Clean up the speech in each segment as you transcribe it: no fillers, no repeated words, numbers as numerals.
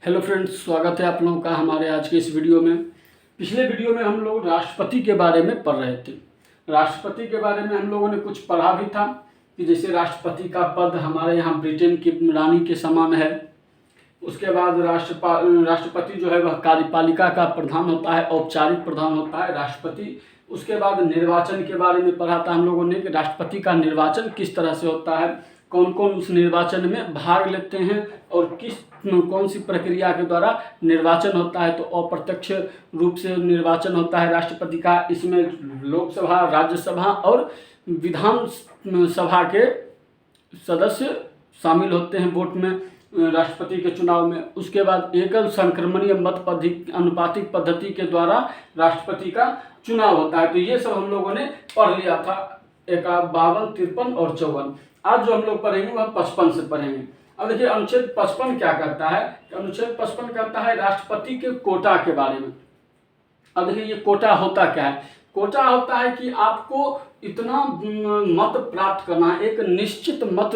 Hello friends, स्वागत है आप लोगों का हमारे आज के इस वीडियो में। पिछले वीडियो में हम लोग राष्ट्रपति के बारे में पढ़ रहे थे। राष्ट्रपति के बारे में हम लोगों ने कुछ पढ़ा भी था कि जैसे राष्ट्रपति का पद हमारे यहाँ ब्रिटेन की रानी के समान है। उसके बाद राष्ट्रपति जो है वह कार्यपालिका का प्रधान होता है, औपचारिक प्रधान होता है राष्ट्रपति। उसके बाद निर्वाचन के बारे में पढ़ा था हम लोगों ने कि राष्ट्रपति का निर्वाचन किस तरह से होता है, कौन कौन उस निर्वाचन में भाग लेते हैं और कौन सी प्रक्रिया के द्वारा निर्वाचन होता है। तो अप्रत्यक्ष रूप से निर्वाचन होता है राष्ट्रपति का। इसमें लोकसभा, राज्यसभा और विधान सभा के सदस्य शामिल होते हैं वोट में, राष्ट्रपति के चुनाव में। उसके बाद एकल संक्रमणीय मत अनुपातिक पद्धति के द्वारा राष्ट्रपति का चुनाव होता है। तो ये सब हम लोगों ने पढ़ लिया था, 52, 53 और 54। आज जो हम लोग पढ़ेंगे वह 55 से पढ़ेंगे। अब देखिए अनुच्छेद 55 क्या कहता है। अनुच्छेद 55 कहता है राष्ट्रपति के कोटा के बारे में। अब देखिए ये कोटा होता क्या है। कोटा होता है कि आपको इतना मत प्राप्त करना है, एक निश्चित मत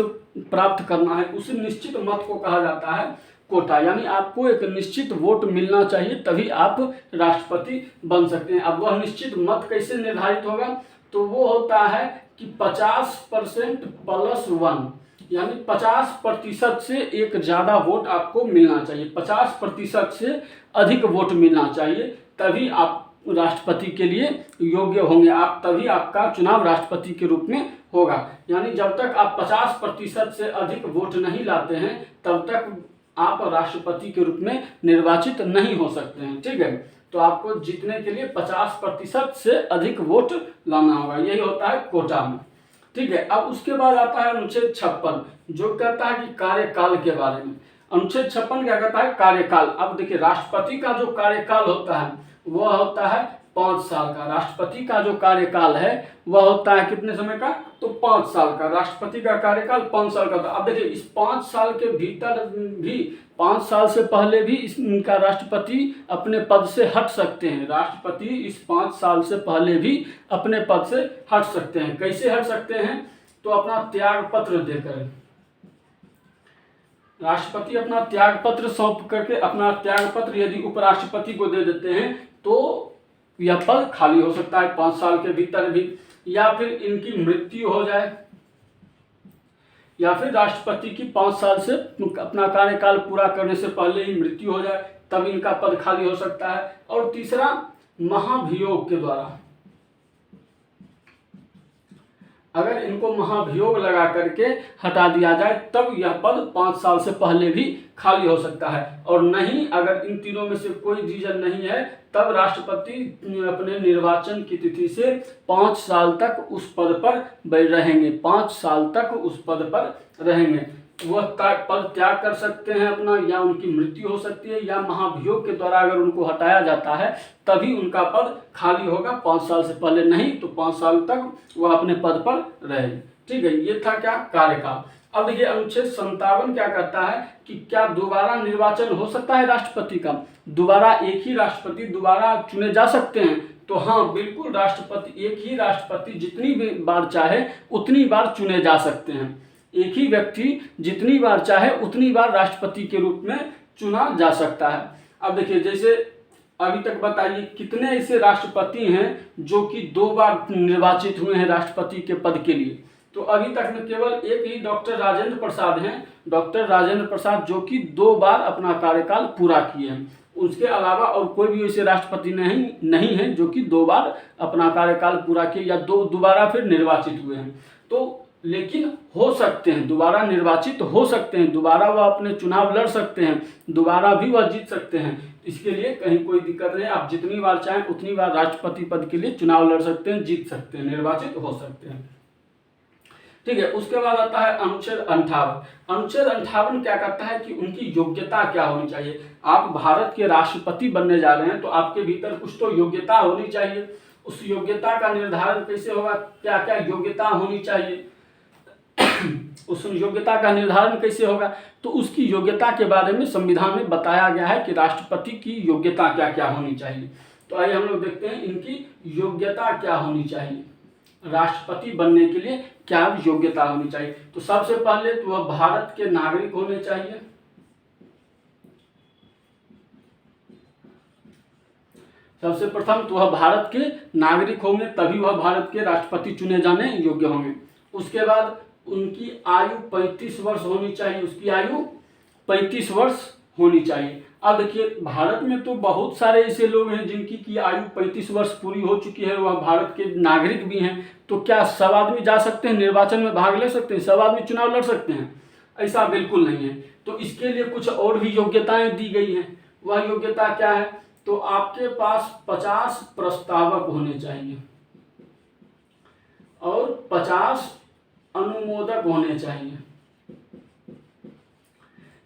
प्राप्त करना है। उस निश्चित मत को कहा जाता है कोटा, यानी आपको एक निश्चित वोट मिलना चाहिए तभी आप राष्ट्रपति बन सकते हैं। अब वह निश्चित मत कैसे निर्धारित होगा, तो वो होता है कि 50% + 1, यानी 50% से एक ज़्यादा वोट आपको मिलना चाहिए। 50% से अधिक वोट मिलना चाहिए तभी आप राष्ट्रपति के लिए योग्य होंगे, आप तभी आपका चुनाव राष्ट्रपति के रूप में होगा। यानी जब तक आप 50% से अधिक वोट नहीं लाते हैं तब तक आप राष्ट्रपति के रूप में निर्वाचित नहीं हो सकते हैं। ठीक है, तो आपको जीतने के लिए 50% से अधिक वोट लाना होगा, यही होता है कोटा में। ठीक है, अब उसके बाद आता है अनुच्छेद 56 जो कहता है कि कार्यकाल के बारे में। अनुच्छेद 56 क्या कहता है, कार्यकाल। अब देखिए राष्ट्रपति का जो कार्यकाल होता है वह होता है 5 साल का। राष्ट्रपति का जो कार्यकाल है वह होता है कितने समय का, तो 5 साल का। राष्ट्रपति का कार्यकाल 5 साल का था। अब देखिए इस 5 साल के भीतर भी, 5 साल से पहले भी इनका राष्ट्रपति अपने पद से हट सकते हैं। राष्ट्रपति इस 5 साल से पहले भी अपने पद से हट सकते हैं। कैसे हट सकते हैं, तो अपना त्याग पत्र देकर। राष्ट्रपति अपना त्याग पत्र सौंप करके, अपना त्याग पत्र यदि उपराष्ट्रपति को दे देते हैं तो यह पद खाली हो सकता है 5 साल के भीतर भी। या फिर इनकी मृत्यु हो जाए, या फिर राष्ट्रपति की 5 साल से अपना कार्यकाल पूरा करने से पहले ही मृत्यु हो जाए, तब इनका पद खाली हो सकता है। और तीसरा, महाभियोग के द्वारा। अगर इनको महाभियोग लगा करके हटा दिया जाए तब यह पद 5 साल से पहले भी खाली हो सकता है। और नहीं, अगर इन तीनों में से कोई रीजन नहीं है तब राष्ट्रपति अपने निर्वाचन की तिथि से 5 साल तक उस पद पर रहेंगे। 5 साल तक उस पद पर रहेंगे। वह पद त्याग कर सकते हैं अपना, या उनकी मृत्यु हो सकती है, या महाभियोग के द्वारा अगर उनको हटाया जाता है तभी उनका पद खाली होगा। 5 साल से पहले नहीं तो 5 साल तक वह अपने पद पर रहे। ठीक है, ये था क्या, कार्यकाल। अब देखिए अनुच्छेद 57 क्या कहता है कि क्या दोबारा निर्वाचन हो सकता है राष्ट्रपति का। दोबारा एक ही राष्ट्रपति दोबारा चुने जा सकते हैं। तो हाँ बिल्कुल, राष्ट्रपति, एक ही राष्ट्रपति जितनी बार चाहे उतनी बार चुने जा सकते हैं। एक ही व्यक्ति जितनी बार चाहे उतनी बार राष्ट्रपति के रूप में चुना जा सकता है। अब देखिए जैसे अभी तक बताइए कितने ऐसे राष्ट्रपति हैं जो कि 2 बार निर्वाचित हुए हैं राष्ट्रपति के पद के लिए। तो अभी तक में केवल एक ही डॉक्टर राजेंद्र प्रसाद हैं, डॉक्टर राजेंद्र प्रसाद, जो कि 2 बार अपना कार्यकाल पूरा किए हैं। उसके अलावा और कोई भी ऐसे राष्ट्रपति नहीं है जो कि 2 बार अपना कार्यकाल पूरा किए या दोबारा फिर निर्वाचित हुए हैं। तो लेकिन हो सकते हैं, दोबारा निर्वाचित हो सकते हैं, दोबारा वह अपने चुनाव लड़ सकते हैं, दोबारा भी वह जीत सकते हैं। इसके लिए कहीं कोई दिक्कत नहीं, आप जितनी बार चाहें उतनी बार राष्ट्रपति पद के लिए चुनाव लड़ सकते हैं, जीत सकते हैं, निर्वाचित हो सकते हैं। ठीक है, उसके बाद आता है अनुच्छेद 58। अनुच्छेद 58 क्या कहता है कि उनकी योग्यता क्या होनी चाहिए। आप भारत के राष्ट्रपति बनने जा रहे हैं तो आपके भीतर कुछ तो योग्यता होनी चाहिए। उस योग्यता का निर्धारण कैसे होगा, क्या क्या योग्यता होनी चाहिए, उस योग्यता का निर्धारण कैसे होगा, तो उसकी योग्यता के बारे में संविधान में बताया गया है कि राष्ट्रपति की योग्यता क्या क्या होनी चाहिए। तो आइए हम लोग देखते हैं इनकी योग्यता क्या होनी चाहिए, राष्ट्रपति बनने के लिए क्या योग्यता होनी चाहिए। तो सबसे पहले तो वह भारत के नागरिक होने चाहिए। सबसे प्रथम तो वह भारत के नागरिक होंगे, तभी वह भारत के राष्ट्रपति चुने जाने योग्य होंगे। उसके बाद उनकी आयु 35 वर्ष होनी चाहिए, उसकी आयु 35 वर्ष होनी चाहिए। अब देखिए भारत में तो बहुत सारे ऐसे लोग हैं जिनकी की आयु 35 वर्ष पूरी हो चुकी है, वह भारत के नागरिक भी हैं। तो क्या सब आदमी जा सकते हैं निर्वाचन में भाग ले सकते हैं, सब आदमी चुनाव लड़ सकते हैं? ऐसा बिल्कुल नहीं है। तो इसके लिए कुछ और भी योग्यताएं दी गई हैं। वह योग्यता क्या है? तो आपके पास 50 प्रस्तावक होने चाहिए और 50 अनुमोदक होने चाहिए।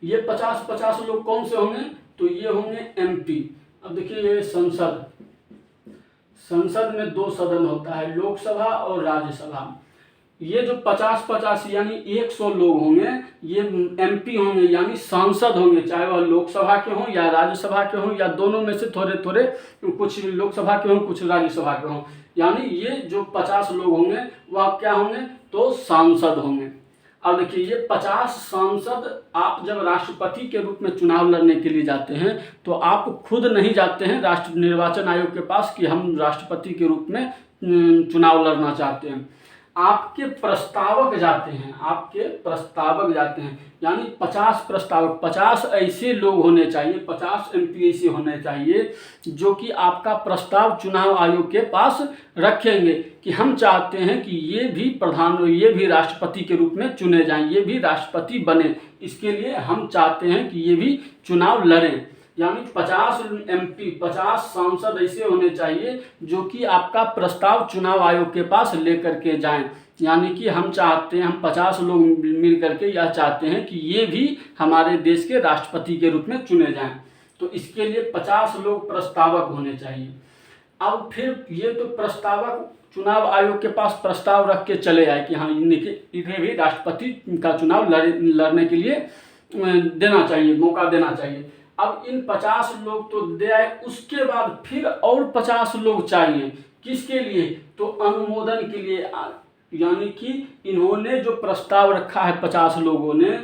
ये 50-50 लोग कौन से होंगे? तो ये होंगे MP। अब देखिए ये संसद में 2 सदन होता है, लोकसभा और राज्यसभा। ये जो 50-50 यानी 100 लोग होंगे, ये MP होंगे यानी सांसद होंगे, चाहे वह लोकसभा के हों या राज्यसभा के हों या दोनों में से थोड़े थोड़े, कुछ लोकसभा के हों कुछ राज्यसभा के हों। यानी ये जो 50 लोग होंगे वह क्या होंगे? तो सांसद होंगे। अब देखिए ये 50 सांसद, आप जब राष्ट्रपति के रूप में चुनाव लड़ने के लिए जाते हैं तो आप खुद नहीं जाते हैं राष्ट्र निर्वाचन आयोग के पास कि हम राष्ट्रपति के रूप में चुनाव लड़ना चाहते हैं। आपके प्रस्तावक जाते हैं, यानी 50 प्रस्तावक, 50 ऐसे लोग होने चाहिए, 50 MP ऐसे होने चाहिए जो कि आपका प्रस्ताव चुनाव आयोग के पास रखेंगे कि हम चाहते हैं कि ये भी राष्ट्रपति के रूप में चुने जाएं, ये भी राष्ट्रपति बने, इसके लिए हम चाहते हैं कि ये भी चुनाव लड़ें। यानी 50 MP 50 सांसद ऐसे होने चाहिए जो कि आपका प्रस्ताव चुनाव आयोग के पास लेकर के जाएं। यानी कि हम 50 लोग मिल करके यह चाहते हैं कि ये भी हमारे देश के राष्ट्रपति के रूप में चुने जाएं। तो इसके लिए 50 लोग प्रस्तावक होने चाहिए। अब फिर ये तो प्रस्तावक चुनाव आयोग के पास प्रस्ताव रख के चले आए कि हाँ इन्हें भी राष्ट्रपति का चुनाव लड़ने के लिए देना चाहिए, मौका देना चाहिए। अब इन 50 लोग तो दे आए, उसके बाद फिर और 50 लोग चाहिए। किसके लिए? तो अनुमोदन के लिए। यानी कि इन्होंने जो प्रस्ताव रखा है 50 लोगों ने,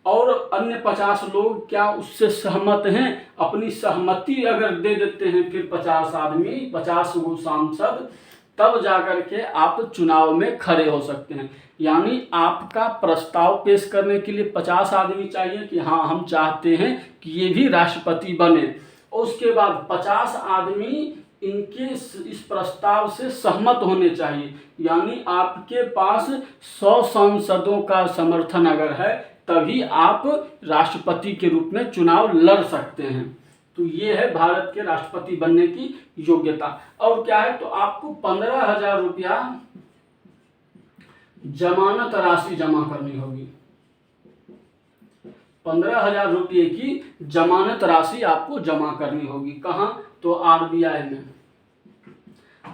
और अन्य 50 लोग क्या उससे सहमत हैं? अपनी सहमति अगर दे देते हैं फिर 50 आदमी, 50 सांसद, तब जाकर के आप चुनाव में खड़े हो सकते हैं। यानी आपका प्रस्ताव पेश करने के लिए 50 आदमी चाहिए कि हाँ हम चाहते हैं कि ये भी राष्ट्रपति बने। उसके बाद 50 आदमी इनके इस प्रस्ताव से सहमत होने चाहिए। यानी आपके पास 100 सांसदों का समर्थन अगर है तभी आप राष्ट्रपति के रूप में चुनाव लड़ सकते हैं। तो ये है भारत के राष्ट्रपति बनने की योग्यता। और क्या है? तो आपको 15,000 रुपया जमानत राशि जमा करनी होगी। 15,000 रुपये की जमानत राशि आपको जमा करनी होगी। कहाँ? तो RBI में।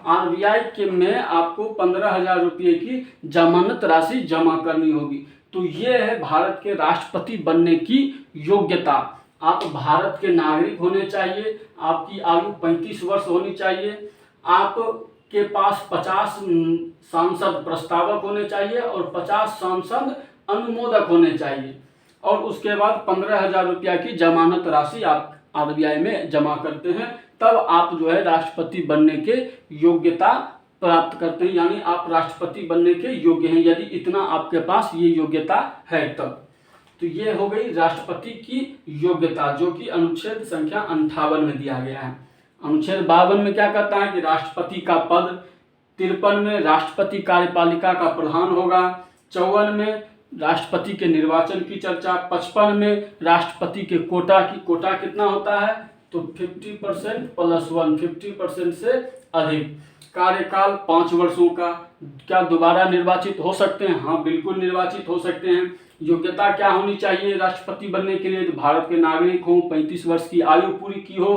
RBI के में आपको 15,000 रुपये की जमानत राशि जमा करनी होगी। तो ये है भारत के राष्ट्रपति बनने की योग्यता। आप भारत के नागरिक होने चाहिए, आपकी आयु 35 वर्ष होनी चाहिए, आपके पास 50 सांसद प्रस्तावक होने चाहिए और 50 सांसद अनुमोदक होने चाहिए, और उसके बाद 15,000 रुपया की जमानत राशि आप RBI में जमा करते हैं, तब आप जो है राष्ट्रपति बनने के योग्यता प्राप्त करते हैं। यानी आप राष्ट्रपति बनने के योग्य हैं यदि इतना आपके पास ये योग्यता है तब। तो ये हो गई राष्ट्रपति की योग्यता, जो कि अनुच्छेद संख्या 58 में दिया गया है। अनुच्छेद 52 में क्या कहता है कि राष्ट्रपति का पद, 53 में राष्ट्रपति कार्यपालिका का प्रधान होगा, 54 में राष्ट्रपति के निर्वाचन की चर्चा, 55 में राष्ट्रपति के कोटा कितना होता है? तो 50% + 1, 50% से अधिक। कार्यकाल 5 वर्षों का। क्या दोबारा निर्वाचित हो सकते हैं? हाँ बिल्कुल निर्वाचित हो सकते हैं। योग्यता क्या होनी चाहिए राष्ट्रपति बनने के लिए? तो भारत के नागरिक हों, 35 वर्ष की आयु पूरी की हो,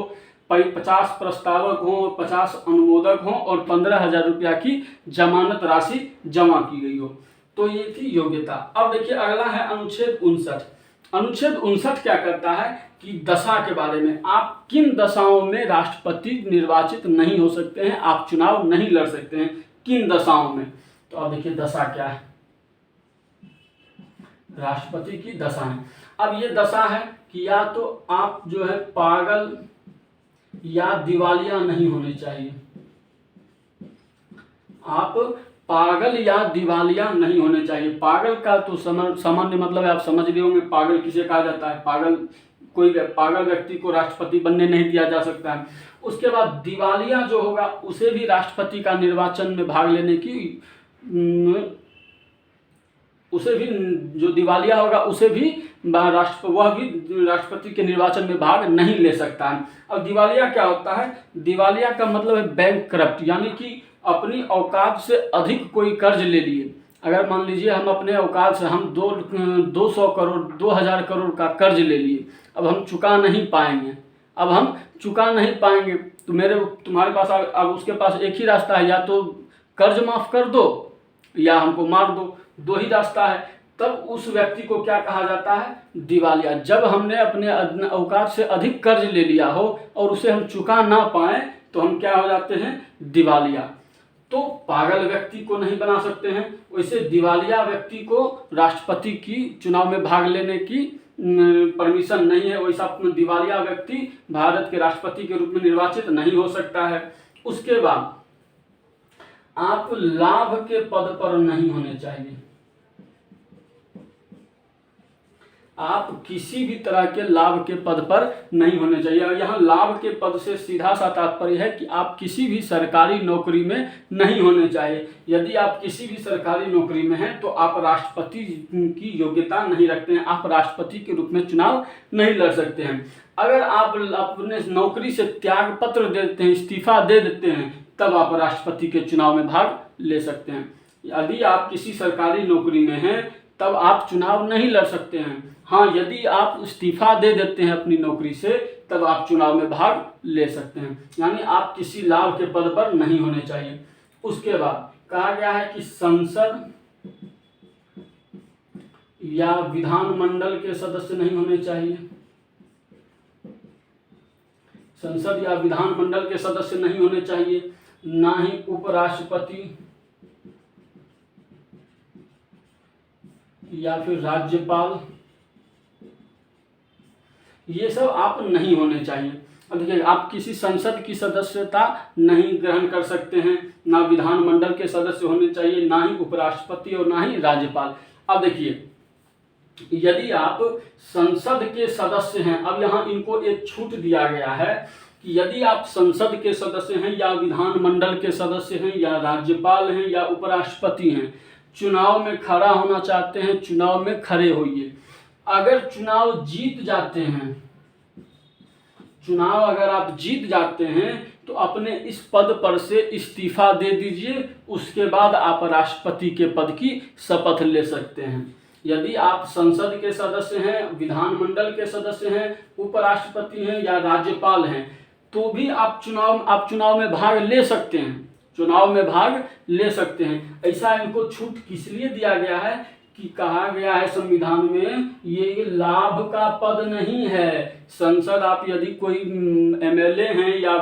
50 प्रस्तावक हों, 50 अनुमोदक हों और 15,000 रुपया की जमानत राशि जमा की गई हो। तो ये थी योग्यता। अब देखिए अगला है अनुच्छेद 59। अनुच्छेद 59 क्या करता है कि दशा के बारे में, आप किन दशाओं में राष्ट्रपति निर्वाचित नहीं हो सकते हैं, आप चुनाव नहीं लड़ सकते हैं, किन दशाओं में। तो अब देखिए दशा क्या है, राष्ट्रपति की दशा है। अब ये दशा है कि या तो आप जो है पागल या दिवालिया नहीं होने चाहिए। आप पागल या दिवालिया नहीं होने चाहिए। पागल का तो सामान्य मतलब है, आप समझ रहे होंगे पागल किसे कहा जाता है। पागल व्यक्ति को राष्ट्रपति बनने नहीं दिया जा सकता है। उसके बाद दिवालिया जो होगा उसे भी राष्ट्रपति का निर्वाचन में भाग लेने की उसे भी जो दिवालिया होगा उसे भी वह भी राष्ट्रपति के निर्वाचन में भाग नहीं ले सकता है। अब दिवालिया क्या होता है? दिवालिया का मतलब है बैंकक्रप्ट, यानी कि अपनी औकात से अधिक कोई कर्ज ले लिए। अगर मान लीजिए हम अपने औकात से हम 200 करोड़ 2000 करोड़ का कर्ज ले लिए, अब हम चुका नहीं पाएंगे तो तुम्हारे पास अब उसके पास एक ही रास्ता है, या तो कर्ज माफ कर दो या हमको मार दो, दो ही रास्ता है। तब उस व्यक्ति को क्या कहा जाता है? दिवालिया। जब हमने अपने औकात से अधिक कर्ज ले लिया हो और उसे हम चुका ना पाए तो हम क्या हो जाते हैं? दिवालिया। तो पागल व्यक्ति को नहीं बना सकते हैं, वैसे दिवालिया व्यक्ति को राष्ट्रपति की चुनाव में भाग लेने की परमिशन नहीं है। वैसा दिवालिया व्यक्ति भारत के राष्ट्रपति के रूप में निर्वाचित नहीं हो सकता है। उसके बाद आप लाभ के पद पर नहीं होने चाहिए। आप किसी भी तरह के लाभ के पद पर नहीं होने चाहिए। और यहाँ लाभ के पद से सीधा सा तात्पर्य है कि आप किसी भी सरकारी नौकरी में नहीं होने चाहिए। यदि आप किसी भी सरकारी नौकरी में हैं तो आप राष्ट्रपति की योग्यता नहीं रखते हैं, आप राष्ट्रपति के रूप में चुनाव नहीं लड़ सकते हैं। अगर आप अपने नौकरी से त्याग पत्र देते हैं, इस्तीफा दे देते हैं, तब आप राष्ट्रपति के चुनाव में भाग ले सकते हैं। यदि आप किसी सरकारी नौकरी में हैं तब आप चुनाव नहीं लड़ सकते हैं। हाँ, यदि आप इस्तीफा दे देते हैं अपनी नौकरी से तब आप चुनाव में भाग ले सकते हैं। यानी आप किसी लाभ के पद पर नहीं होने चाहिए। उसके बाद कहा गया है कि संसद या विधानमंडल के सदस्य नहीं होने चाहिए। संसद या विधानमंडल के सदस्य नहीं होने चाहिए, ना ही उपराष्ट्रपति या फिर राज्यपाल, ये सब आप नहीं होने चाहिए। अब देखिए, आप किसी संसद की सदस्यता नहीं ग्रहण कर सकते हैं, ना विधानमंडल के सदस्य होने चाहिए, ना ही उपराष्ट्रपति और ना ही राज्यपाल। अब देखिए, यदि आप संसद के सदस्य हैं, अब यहाँ इनको एक छूट दिया गया है कि यदि आप संसद के सदस्य हैं या विधानमंडल के सदस्य हैं या राज्यपाल हैं या उपराष्ट्रपति हैं, चुनाव में खड़ा होना चाहते हैं, चुनाव में खड़े होइए। अगर चुनाव जीत जाते हैं, चुनाव अगर आप जीत जाते हैं तो अपने इस पद पर से इस्तीफा दे दीजिए, उसके बाद आप राष्ट्रपति के पद की शपथ ले सकते हैं। यदि आप संसद के सदस्य हैं, विधानमंडल के सदस्य हैं, उपराष्ट्रपति हैं या राज्यपाल हैं, तो भी आप चुनाव में भाग ले सकते हैं, चुनाव में भाग ले सकते हैं। ऐसा इनको छूट किस लिए दिया गया है कि कहा गया है संविधान में ये लाभ का पद नहीं है। संसद आप यदि कोई एमएलए हैं या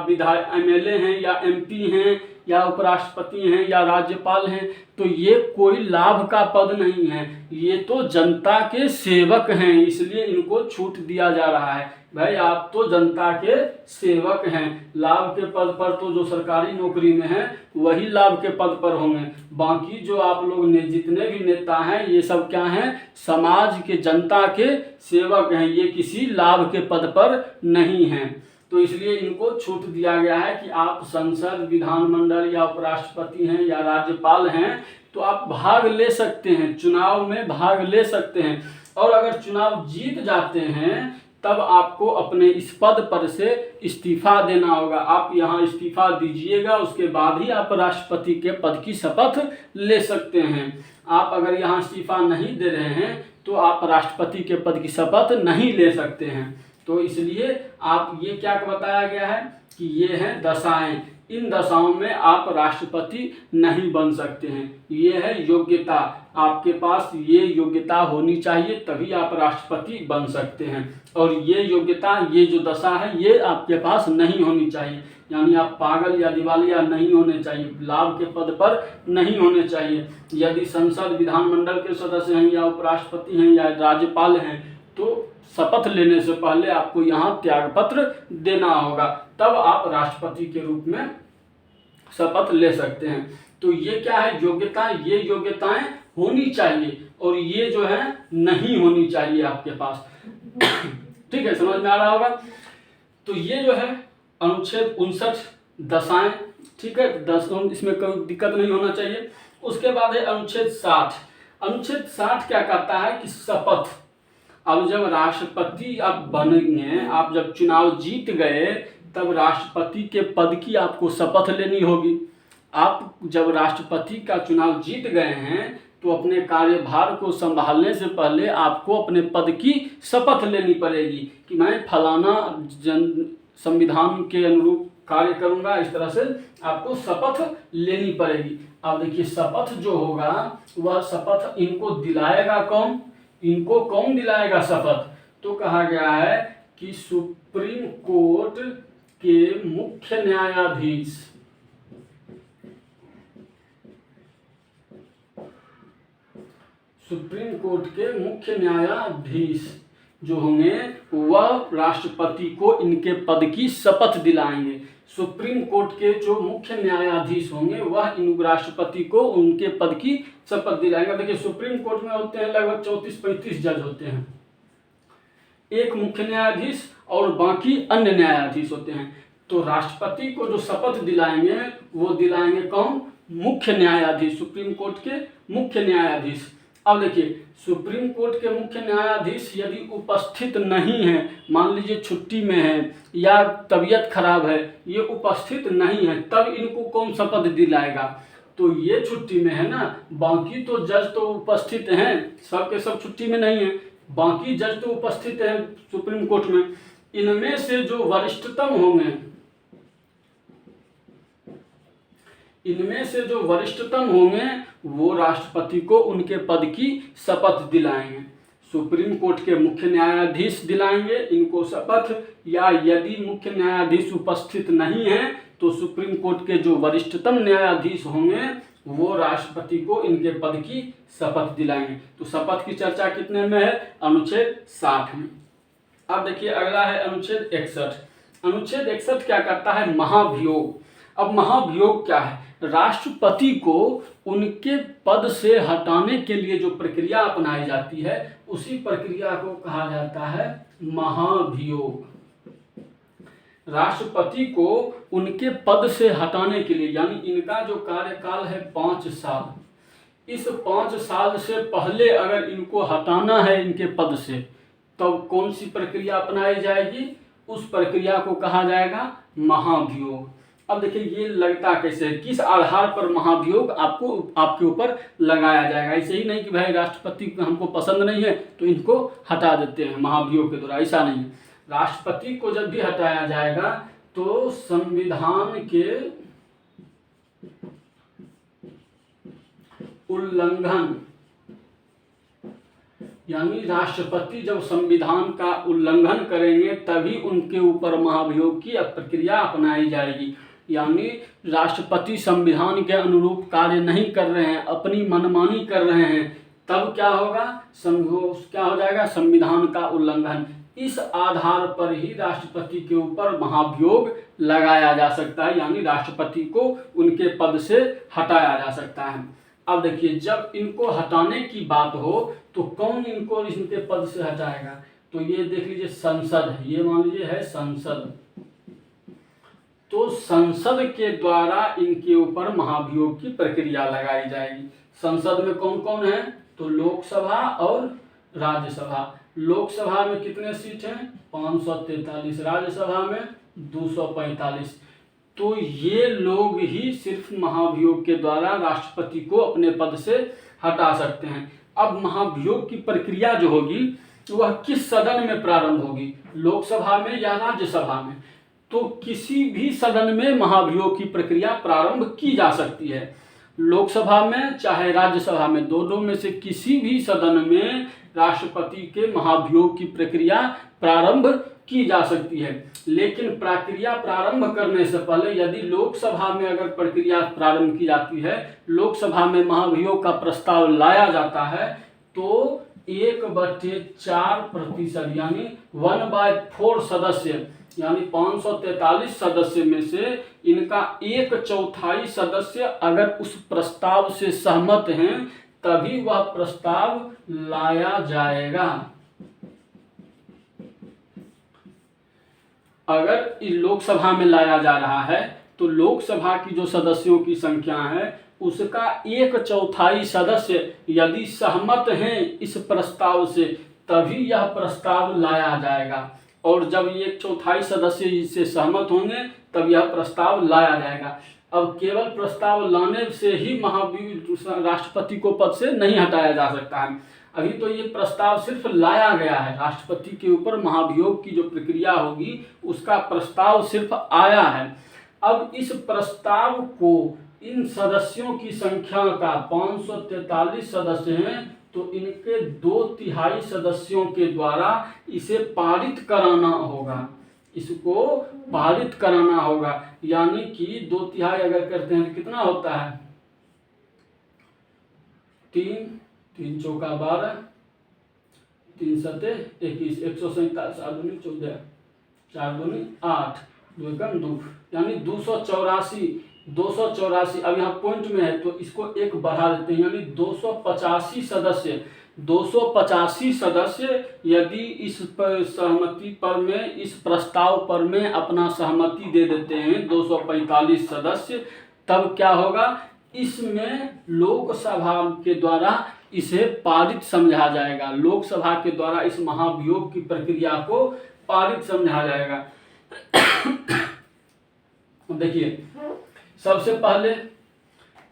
एमएलए हैं या एमपी हैं या उपराष्ट्रपति हैं या राज्यपाल हैं, तो ये कोई लाभ का पद नहीं है, ये तो जनता के सेवक हैं, इसलिए इनको छूट दिया जा रहा है। भाई, आप तो जनता के सेवक हैं। लाभ के पद पर तो जो सरकारी नौकरी में हैं वही लाभ के पद पर होंगे। बाकी जो आप लोग ने जितने भी नेता हैं, ये सब क्या हैं? समाज के, जनता के सेवक हैं, ये किसी लाभ के पद पर नहीं हैं। तो इसलिए इनको छूट दिया गया है कि आप संसद, विधानमंडल या उपराष्ट्रपति हैं या राज्यपाल हैं तो आप भाग ले सकते हैं, चुनाव में भाग ले सकते हैं। और अगर चुनाव जीत जाते हैं तब आपको अपने इस पद पर से इस्तीफा देना होगा। आप यहाँ इस्तीफा दीजिएगा, उसके बाद ही आप राष्ट्रपति के पद की शपथ ले सकते हैं। आप अगर यहाँ इस्तीफा नहीं दे रहे हैं तो आप राष्ट्रपति के पद की शपथ नहीं ले सकते हैं। तो इसलिए आप ये क्या बताया गया है कि ये हैं दशाएं, इन दशाओं में आप राष्ट्रपति नहीं बन सकते हैं। ये है योग्यता, आपके पास ये योग्यता होनी चाहिए तभी आप राष्ट्रपति बन सकते हैं। और ये योग्यता, ये जो दशा है, ये आपके पास नहीं होनी चाहिए। यानी आप पागल या दिवालिया नहीं होने चाहिए, लाभ के पद पर नहीं होने चाहिए। यदि संसद, विधानमंडल के सदस्य हैं या उपराष्ट्रपति हैं या राज्यपाल हैं तो शपथ लेने से पहले आपको यहाँ त्यागपत्र देना होगा, तब आप राष्ट्रपति के रूप में शपथ ले सकते हैं। तो ये क्या है योग्यता, ये योग्यताएं होनी चाहिए और ये जो है नहीं होनी चाहिए आपके पास। ठीक है, समझ में आ रहा होगा। तो ये जो है अनुच्छेद 59 दशाएं, ठीक है, 10 इसमें कोई दिक्कत नहीं होना चाहिए। उसके बाद है अनुच्छेद 60। अनुच्छेद 60 क्या कहता है कि शपथ, अब जब राष्ट्रपति आप बनेंगे, आप जब चुनाव जीत गए तब राष्ट्रपति के पद की आपको शपथ लेनी होगी। आप जब राष्ट्रपति का चुनाव जीत गए हैं तो अपने कार्यभार को संभालने से पहले आपको अपने पद की शपथ लेनी पड़ेगी कि मैं फलाना संविधान के अनुरूप कार्य करूंगा। इस तरह से आपको शपथ लेनी पड़ेगी। अब देखिए शपथ जो होगा वह शपथ इनको दिलाएगा कौन, इनको कौन दिलाएगा शपथ, तो कहा गया है कि सुप्रीम कोर्ट के मुख्य न्यायाधीश, सुप्रीम कोर्ट के मुख्य न्यायाधीश जो होंगे वह राष्ट्रपति को इनके पद की शपथ दिलाएंगे। सुप्रीम कोर्ट के जो मुख्य न्यायाधीश होंगे वह इन राष्ट्रपति को उनके पद की शपथ दिलाएंगे। देखिए सुप्रीम कोर्ट में होते हैं लगभग 34-35 जज होते हैं, एक मुख्य न्यायाधीश और बाकी अन्य न्यायाधीश होते हैं। तो राष्ट्रपति को जो शपथ दिलाएंगे वो दिलाएंगे कौन, मुख्य न्यायाधीश, सुप्रीम कोर्ट के मुख्य न्यायाधीश। अब देखिए सुप्रीम कोर्ट के मुख्य न्यायाधीश यदि उपस्थित नहीं है, मान लीजिए छुट्टी में है या तबीयत खराब है, ये उपस्थित नहीं है, तब इनको कौन शपथ दिलाएगा, तो ये छुट्टी में है ना, बाकी तो जज तो उपस्थित हैं, सब के सब छुट्टी में नहीं है, बाकी जज तो उपस्थित हैं सुप्रीम कोर्ट में। इनमें से जो वरिष्ठतम होंगे, इनमें से जो वरिष्ठतम होंगे वो राष्ट्रपति को उनके पद की शपथ दिलाएंगे। सुप्रीम कोर्ट के मुख्य न्यायाधीश दिलाएंगे इनको शपथ, या यदि मुख्य न्यायाधीश उपस्थित नहीं है तो सुप्रीम कोर्ट के जो वरिष्ठतम न्यायाधीश होंगे वो राष्ट्रपति को इनके पद की शपथ दिलाएंगे। तो शपथ की चर्चा कितने में है, अनुच्छेद 60 में। अब देखिए अगला है अनुच्छेद 61। अनुच्छेद 61 क्या करता है, महाभियोग। अब महाभियोग क्या है, राष्ट्रपति को उनके पद से हटाने के लिए जो प्रक्रिया अपनाई जाती है उसी प्रक्रिया को कहा जाता है महाभियोग। राष्ट्रपति को उनके पद से हटाने के लिए, यानी इनका जो कार्यकाल है 5 साल, इस 5 साल से पहले अगर इनको हटाना है इनके पद से, तब कौन सी प्रक्रिया अपनाई जाएगी, उस प्रक्रिया को कहा जाएगा महाभियोग। अब देखिए ये लगता कैसे है, किस आधार पर महाभियोग आपको आपके ऊपर लगाया जाएगा। ऐसे ही नहीं कि भाई राष्ट्रपति हमको पसंद नहीं है तो इनको हटा देते हैं महाभियोग के द्वारा, ऐसा नहीं है। राष्ट्रपति को जब भी हटाया जाएगा तो संविधान के उल्लंघन, यानी राष्ट्रपति जब संविधान का उल्लंघन करेंगे तभी उनके ऊपर महाभियोग की प्रक्रिया अपनाई जाएगी। यानी राष्ट्रपति संविधान के अनुरूप कार्य नहीं कर रहे हैं, अपनी मनमानी कर रहे हैं, तब क्या होगा, क्या हो जाएगा, संविधान का उल्लंघन। इस आधार पर ही राष्ट्रपति के ऊपर महाभियोग लगाया जा सकता है, यानी राष्ट्रपति को उनके पद से हटाया जा सकता है। अब देखिए जब इनको हटाने की बात हो तो कौन इनको इनके पद से हटाएगा, तो ये देख लीजिए संसद है, ये मान लीजिए है संसद, तो संसद के द्वारा इनके ऊपर महाभियोग की प्रक्रिया लगाई जाएगी। संसद में कौन कौन है, तो लोकसभा और राज्यसभा। लोकसभा में कितने सीट हैं, 543, राज्यसभा में 245। तो ये लोग ही सिर्फ महाभियोग के द्वारा राष्ट्रपति को अपने पद से हटा सकते हैं। अब महाभियोग की प्रक्रिया जो होगी वह किस सदन में प्रारंभ होगी, लोकसभा में या राज्यसभा में, तो किसी भी सदन में महाभियोग की प्रक्रिया प्रारंभ की जा सकती है। लोकसभा में चाहे राज्यसभा में, दोनों में से किसी भी सदन में राष्ट्रपति के महाभियोग की प्रक्रिया प्रारंभ की जा सकती है। लेकिन प्रक्रिया प्रारंभ करने से पहले यदि लोकसभा में अगर प्रक्रिया प्रारंभ की जाती है, लोकसभा में महाभियोग का प्रस्ताव लाया जाता है, तो 1/4% यानी 1/4 सदस्य यानी 543 सदस्य में से इनका 1/4 सदस्य अगर उस प्रस्ताव से सहमत हैं तभी वह प्रस्ताव लाया जाएगा। अगर लोकसभा में लाया जा रहा है तो लोकसभा की जो सदस्यों की संख्या है उसका 1/4 सदस्य यदि सहमत हैं इस प्रस्ताव से तभी यह प्रस्ताव लाया जाएगा, और जब 1/4 सदस्य इससे सहमत होंगे तब यह प्रस्ताव लाया जाएगा। अब केवल प्रस्ताव लाने से ही राष्ट्रपति को पद से नहीं हटाया जा सकता है। अभी तो ये प्रस्ताव सिर्फ लाया गया है, राष्ट्रपति के ऊपर महाभियोग की जो प्रक्रिया होगी उसका प्रस्ताव सिर्फ आया है। अब इस प्रस्ताव को इन सदस्यों की संख्या का 543 सदस्य हैं तो इनके 2/3 सदस्यों के द्वारा इसे पारित कराना होगा, इसको पारित कराना होगा। यानी कि 2/3 अगर करते हैं तो कितना होता है, 3 चौका 12, 3 सते 21, 147, 8 दूनी 14, 4 दूनी 8, 2 एकम 2 यानी 284। अब यहाँ पॉइंट में है तो इसको एक बढ़ा देते हैं यानी 285 सदस्य। 285 सदस्य यदि इस पर सहमति पर में इस प्रस्ताव पर में अपना सहमति दे देते हैं 245 सदस्य, तब क्या होगा, इसमें लोकसभा के द्वारा इसे पारित समझा जाएगा। लोकसभा के द्वारा इस महाभियोग की प्रक्रिया को पारित समझा जाएगा। देखिए, सबसे पहले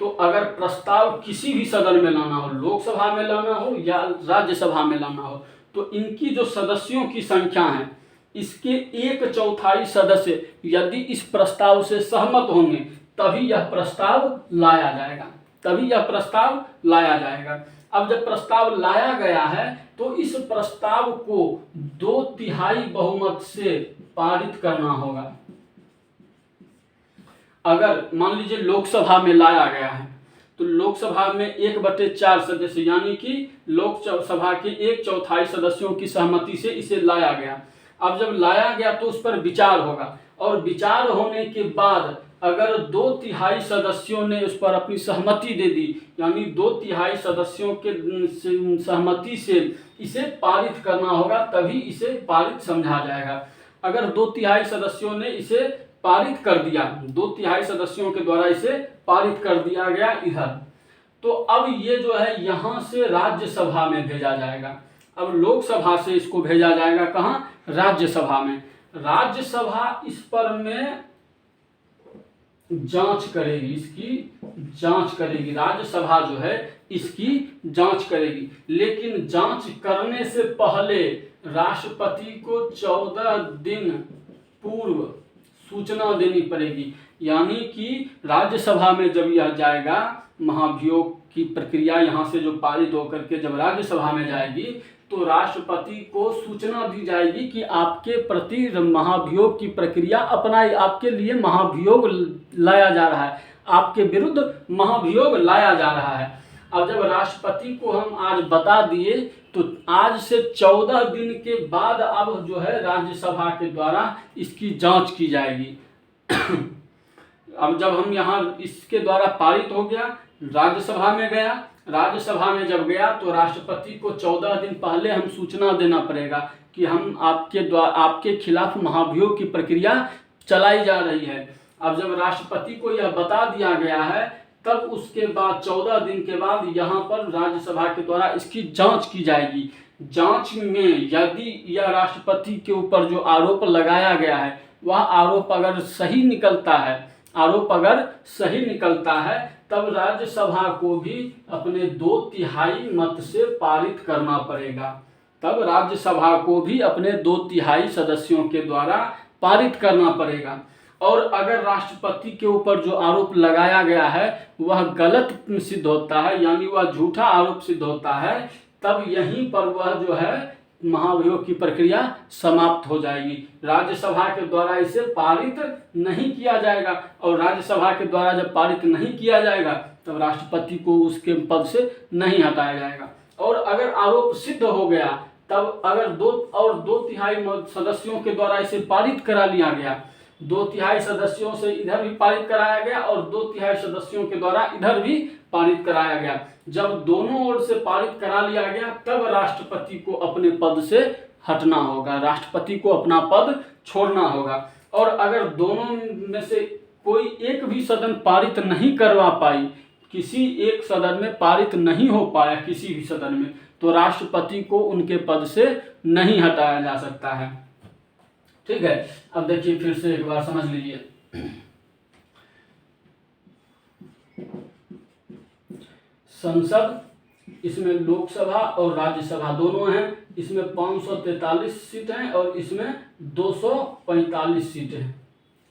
तो अगर प्रस्ताव किसी भी सदन में लाना हो, लोकसभा में लाना हो या राज्यसभा में लाना हो, तो इनकी जो सदस्यों की संख्या है इसके 1/4 सदस्य यदि इस प्रस्ताव से सहमत होंगे तभी यह प्रस्ताव लाया जाएगा, तभी यह प्रस्ताव लाया जाएगा। अब जब प्रस्ताव लाया गया है तो इस प्रस्ताव को 2/3 बहुमत से पारित करना होगा। अगर मान लीजिए लोकसभा में लाया गया है तो लोकसभा में 1/4 सदस्य यानी कि लोकसभा के 1/4 सदस्यों की सहमति से इसे लाया गया। अब जब लाया गया तो उस पर विचार होगा, और विचार होने के बाद अगर 2/3 सदस्यों ने उस पर अपनी सहमति दे दी यानी 2/3 सदस्यों के सहमति से इसे पारित करना होगा, तभी इसे पारित समझा जाएगा। अगर 2/3 सदस्यों ने इसे पारित कर दिया, 2/3 सदस्यों के द्वारा इसे पारित कर दिया गया इधर, तो अब ये जो है यहाँ से राज्यसभा में भेजा जाएगा। अब लोकसभा से इसको भेजा जाएगा कहाँ, राज्यसभा में। राज्यसभा इस पर में जांच करेगी, इसकी जांच करेगी। राज्यसभा जो है इसकी जांच करेगी, लेकिन जांच करने से पहले राष्ट्रपति को 14 दिन पूर्व सूचना देनी पड़ेगी। यानी कि राज्यसभा में जब यह जाएगा, महाभियोग की प्रक्रिया यहाँ से जो पारित होकर के जब राज्यसभा में जाएगी तो राष्ट्रपति को सूचना दी जाएगी कि आपके प्रति महाभियोग की प्रक्रिया अपनाई, आपके लिए महाभियोग लाया जा रहा है, आपके विरुद्ध महाभियोग लाया जा रहा है। अब जब राष्ट्रपति को हम आज बता दिए तो आज से 14 दिन के बाद अब जो है राज्यसभा के द्वारा इसकी जांच की जाएगी। अब जब हम यहाँ इसके द्वारा पारित हो गया, राज्यसभा में गया, राज्यसभा में जब गया तो राष्ट्रपति को 14 दिन पहले हम सूचना देना पड़ेगा कि हम आपके खिलाफ महाभियोग की प्रक्रिया चलाई जा रही है। अब जब राष्ट्रपति को यह बता दिया गया है तब उसके बाद 14 दिन के बाद यहाँ पर राज्यसभा के द्वारा इसकी जांच की जाएगी। जांच में यदि यह राष्ट्रपति के ऊपर जो आरोप लगाया गया है वह आरोप अगर सही निकलता है, तब राज्यसभा को भी अपने 2/3 मत से पारित करना पड़ेगा। तब राज्यसभा को भी अपने 2/3 सदस्यों के द्वारा पारित करना पड़ेगा। और अगर राष्ट्रपति के ऊपर जो आरोप लगाया गया है वह गलत सिद्ध होता है, यानी वह झूठा आरोप सिद्ध होता है, तब यहीं पर वह जो है महाभियोग की प्रक्रिया समाप्त हो जाएगी। राज्यसभा के द्वारा इसे पारित नहीं किया जाएगा, और राज्यसभा के द्वारा जब पारित नहीं किया जाएगा तब राष्ट्रपति को उसके पद से नहीं हटाया जाएगा। और अगर आरोप सिद्ध हो गया तब अगर 2/3 सदस्यों के द्वारा इसे पारित करा लिया गया, 2/3 सदस्यों से इधर भी पारित कराया गया और 2/3 सदस्यों के द्वारा इधर भी पारित कराया गया, जब दोनों ओर से पारित करा लिया गया तब राष्ट्रपति को अपने पद से हटना होगा, राष्ट्रपति को अपना पद छोड़ना होगा। और अगर दोनों में से कोई एक भी सदन पारित नहीं करवा पाई, किसी एक सदन में पारित नहीं हो पाया किसी भी सदन में, तो राष्ट्रपति को उनके पद से नहीं हटाया जा सकता है। ठीक है, अब देखिए फिर से एक बार समझ लीजिए। संसद, इसमें लोकसभा और राज्यसभा दोनों हैं, इसमें 543 सीट हैं और इसमें 245 सीट हैं।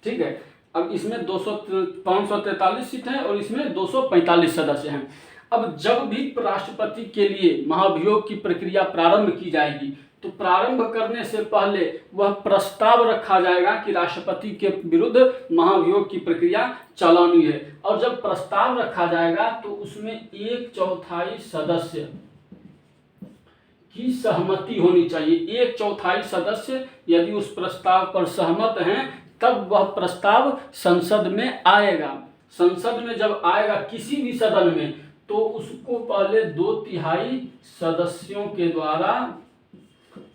ठीक है, अब इसमें 543 सीट हैं और इसमें 245 सदस्य हैं। अब जब भी राष्ट्रपति के लिए महाभियोग की प्रक्रिया प्रारंभ की जाएगी तो प्रारंभ करने से पहले वह प्रस्ताव रखा जाएगा कि राष्ट्रपति के विरुद्ध महाभियोग की प्रक्रिया चलानी है, और जब प्रस्ताव रखा जाएगा तो उसमें 1/4 सदस्य की सहमति होनी चाहिए। 1/4 सदस्य यदि उस प्रस्ताव पर सहमत हैं तब वह प्रस्ताव संसद में आएगा। संसद में जब आएगा किसी भी सदन में तो उसको पहले 2/3 सदस्यों के द्वारा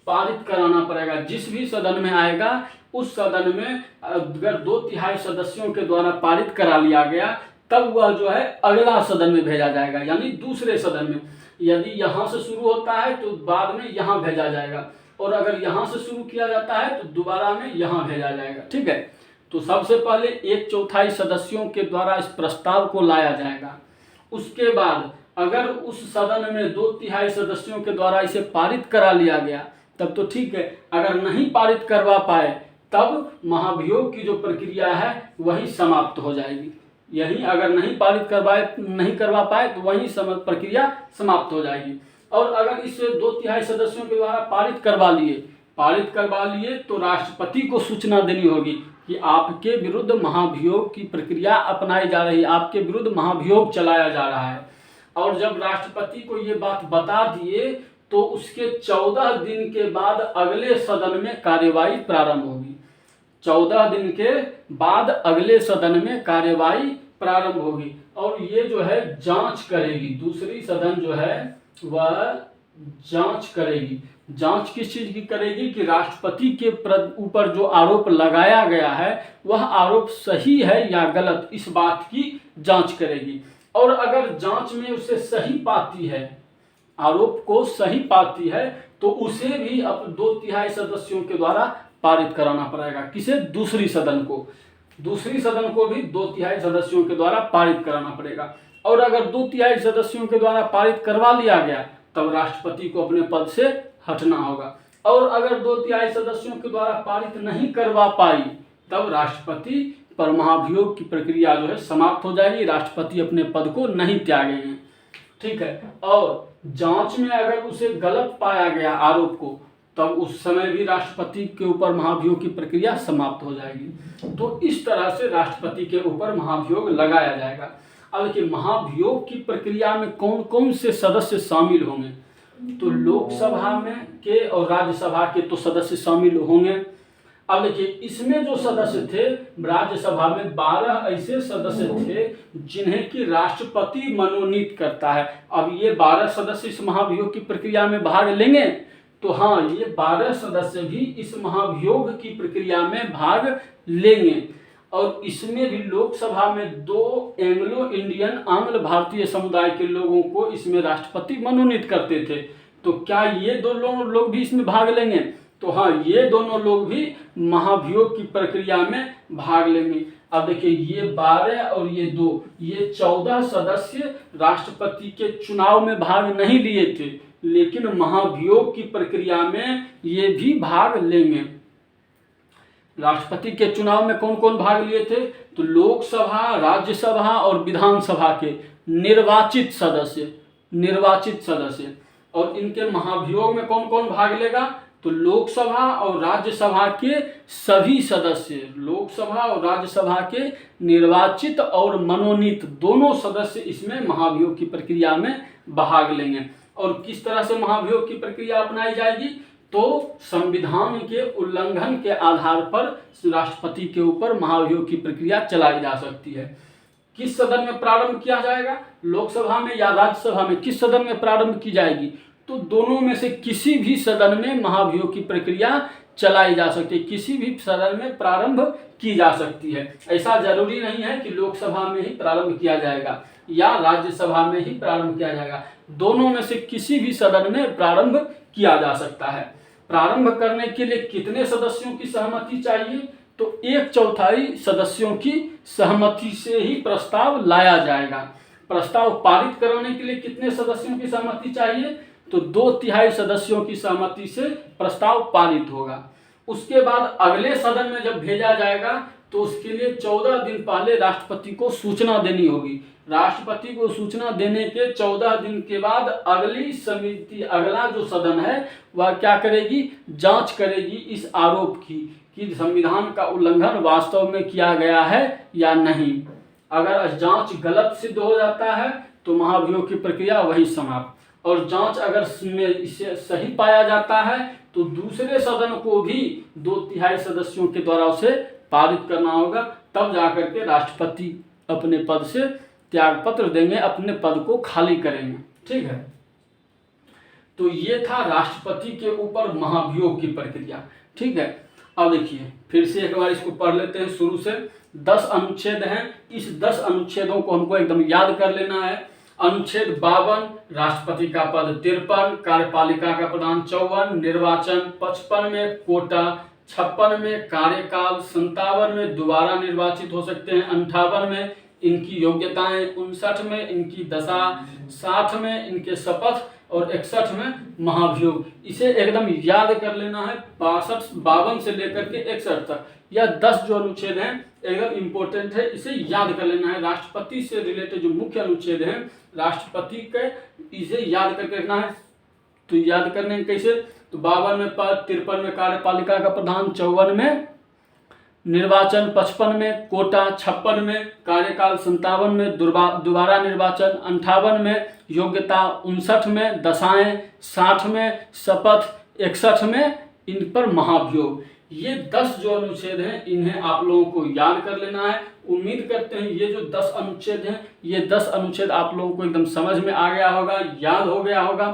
पारित कराना पड़ेगा। जिस भी सदन में आएगा उस सदन में अगर 2/3 सदस्यों के द्वारा पारित करा लिया गया तब वह जो है अगला सदन में भेजा जाएगा, यानी दूसरे सदन में। यदि यहाँ से शुरू होता है तो बाद में यहाँ भेजा जाएगा, और अगर यहाँ से शुरू किया जाता है तो दोबारा में यहाँ भेजा जाएगा। ठीक है, तो सबसे पहले 1/4 सदस्यों के द्वारा इस प्रस्ताव को लाया जाएगा। उसके बाद अगर उस सदन में 2/3 सदस्यों के द्वारा इसे पारित करा लिया गया तब तो ठीक है, अगर नहीं पारित करवा पाए तब महाभियोग की जो प्रक्रिया है वही समाप्त हो जाएगी। यही अगर नहीं करवा पाए तो वही प्रक्रिया समाप्त हो जाएगी। और अगर इसे 2/3 सदस्यों के द्वारा पारित करवा लिए तो राष्ट्रपति को सूचना देनी होगी कि आपके विरुद्ध महाभियोग की प्रक्रिया अपनाई जा रही है, आपके विरुद्ध महाभियोग चलाया जा रहा है। और जब राष्ट्रपति को ये बात बता दिए तो उसके 14 दिन के बाद अगले सदन में कार्यवाही प्रारंभ होगी। 14 दिन के बाद अगले सदन में कार्यवाही प्रारंभ होगी, और ये जो है जांच करेगी। दूसरी सदन जो है वह जांच करेगी। जांच किस चीज की करेगी कि राष्ट्रपति के ऊपर जो आरोप लगाया गया है वह आरोप सही है या गलत, इस बात की जांच करेगी। और अगर जांच में उसे सही पाती है, आरोप को सही पाती है, तो उसे भी अब 2/3 सदस्यों के द्वारा पारित कराना पड़ेगा। किसे? दूसरी सदन को भी 2/3 सदस्यों के द्वारा पारित कराना पड़ेगा। और अगर 2/3 सदस्यों के द्वारा पारित करवा लिया गया तब राष्ट्रपति को अपने पद से हटना होगा। और अगर 2/3 सदस्यों के द्वारा पारित नहीं करवा पाई तब राष्ट्रपति पर महाभियोग की प्रक्रिया जो है समाप्त हो जाएगी, राष्ट्रपति अपने पद को नहीं त्यागेंगे। ठीक है, और जांच में अगर उसे गलत पाया गया आरोप को तब उस समय भी राष्ट्रपति के ऊपर महाभियोग की प्रक्रिया समाप्त हो जाएगी। तो इस तरह से राष्ट्रपति के ऊपर महाभियोग लगाया जाएगा। अब देखिए महाभियोग की प्रक्रिया में कौन कौन से सदस्य शामिल होंगे, तो लोकसभा में के और राज्यसभा के तो सदस्य शामिल होंगे। अब देखिए इसमें जो सदस्य थे, राज्यसभा में 12 ऐसे सदस्य थे जिन्हें कि राष्ट्रपति मनोनीत करता है। अब ये 12 सदस्य इस महाभियोग की प्रक्रिया में भाग लेंगे, तो हाँ ये 12 सदस्य भी इस महाभियोग की प्रक्रिया में भाग लेंगे। और इसमें भी लोकसभा में 2 एंग्लो इंडियन आंग्ल भारतीय समुदाय के लोगों को इसमें राष्ट्रपति मनोनीत करते थे। तो क्या ये दोनों लोग भी इसमें भाग लेंगे? तो हाँ ये दोनों लोग भी महाभियोग की प्रक्रिया में भाग लेंगे। अब देखिए ये 12 और ये 2, ये 14 सदस्य राष्ट्रपति के चुनाव में भाग नहीं लिए थे, लेकिन महाभियोग की प्रक्रिया में ये भी भाग लेंगे। राष्ट्रपति के चुनाव में कौन कौन भाग लिए थे? तो लोकसभा, राज्यसभा और विधानसभा के निर्वाचित सदस्य। और इनके महाभियोग में कौन कौन भाग लेगा? तो लोकसभा और राज्यसभा के सभी सदस्य, लोकसभा और राज्यसभा के निर्वाचित और मनोनीत दोनों सदस्य इसमें महाभियोग की प्रक्रिया में भाग लेंगे। और किस तरह से महाभियोग की प्रक्रिया अपनाई जाएगी, तो संविधान के उल्लंघन के आधार पर राष्ट्रपति के ऊपर महाभियोग की प्रक्रिया चलाई जा सकती है। किस सदन में प्रारंभ किया जाएगा, लोकसभा में या राज्यसभा में, किस सदन में प्रारंभ की जाएगी, तो दोनों में से किसी भी सदन में महाभियोग की प्रक्रिया चलाई जा सकती है, किसी भी सदन में प्रारंभ की जा सकती है। ऐसा जरूरी नहीं है कि लोकसभा में ही प्रारंभ किया जाएगा या राज्यसभा में ही प्रारंभ किया जाएगा, दोनों में से किसी भी सदन में प्रारंभ किया जा सकता है। प्रारंभ करने के लिए कितने सदस्यों की सहमति चाहिए, तो 1/4 सदस्यों की सहमति से ही प्रस्ताव लाया जाएगा। प्रस्ताव पारित कराने के लिए कितने सदस्यों की सहमति चाहिए, तो 2/3 सदस्यों की सहमति से प्रस्ताव पारित होगा। उसके बाद अगले सदन में जब भेजा जाएगा तो उसके लिए 14 दिन पहले राष्ट्रपति को सूचना देनी होगी। राष्ट्रपति को सूचना देने के 14 दिन के बाद अगली समिति, अगला जो सदन है वह क्या करेगी, जांच करेगी इस आरोप की कि संविधान का उल्लंघन वास्तव में किया गया है या नहीं। अगर जांच गलत सिद्ध हो जाता है तो महाभियोग की प्रक्रिया वही समाप्त, और जांच अगर इसे सही पाया जाता है तो दूसरे सदन को भी 2/3 सदस्यों के द्वारा उसे पारित करना होगा, तब जाकर के राष्ट्रपति अपने पद से त्यागपत्र देंगे, अपने पद को खाली करेंगे। ठीक है, तो ये था राष्ट्रपति के ऊपर महाभियोग की प्रक्रिया। ठीक है, अब देखिए फिर से एक बार इसको पढ़ लेते हैं शुरू से। 10 अनुच्छेद हैं, इस 10 अनुच्छेदों को हमको एकदम याद कर लेना है। अनुच्छेद 52 राष्ट्रपति का पद 53, कार्यपालिका का प्रधान 54, निर्वाचन 55 में कोटा, 56 में कार्यकाल, 57 में दोबारा निर्वाचित हो सकते हैं, 58 में इनकी योग्यताएं, 59 में इनकी दशा, 60 में इनके शपथ और 61 में महाभियोग। इसे एकदम याद कर लेना है। 52 से लेकर के 61 तक यह 10 जो अनुच्छेद हैं एकदम इम्पोर्टेंट है, इसे याद कर लेना है। राष्ट्रपति से रिलेटेड जो मुख्य अनुच्छेद हैं राष्ट्रपति के, इसे याद करके रखना है। तो याद करने कैसे, तो 52 में पद, 53 में कार्यपालिका का प्रधान, 54 में निर्वाचन, 55 में कोटा, 56 में कार्यकाल, 57 में दोबारा निर्वाचन, 58 में योग्यता, 59 में दशाएं, 60 में शपथ, 61 में इन पर महाभियोग। ये 10 जो अनुच्छेद हैं इन्हें आप लोगों को याद कर लेना है। उम्मीद करते हैं ये जो 10 अनुच्छेद हैं, ये 10 अनुच्छेद आप लोगों को एकदम समझ में आ गया होगा, याद हो गया होगा।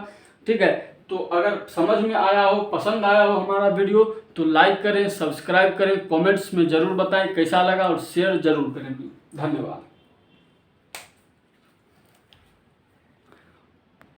ठीक है, तो अगर समझ में आया हो, पसंद आया हो हमारा वीडियो, तो लाइक करें, सब्सक्राइब करें, कमेंट्स में ज़रूर बताएं कैसा लगा और शेयर ज़रूर करें। धन्यवाद।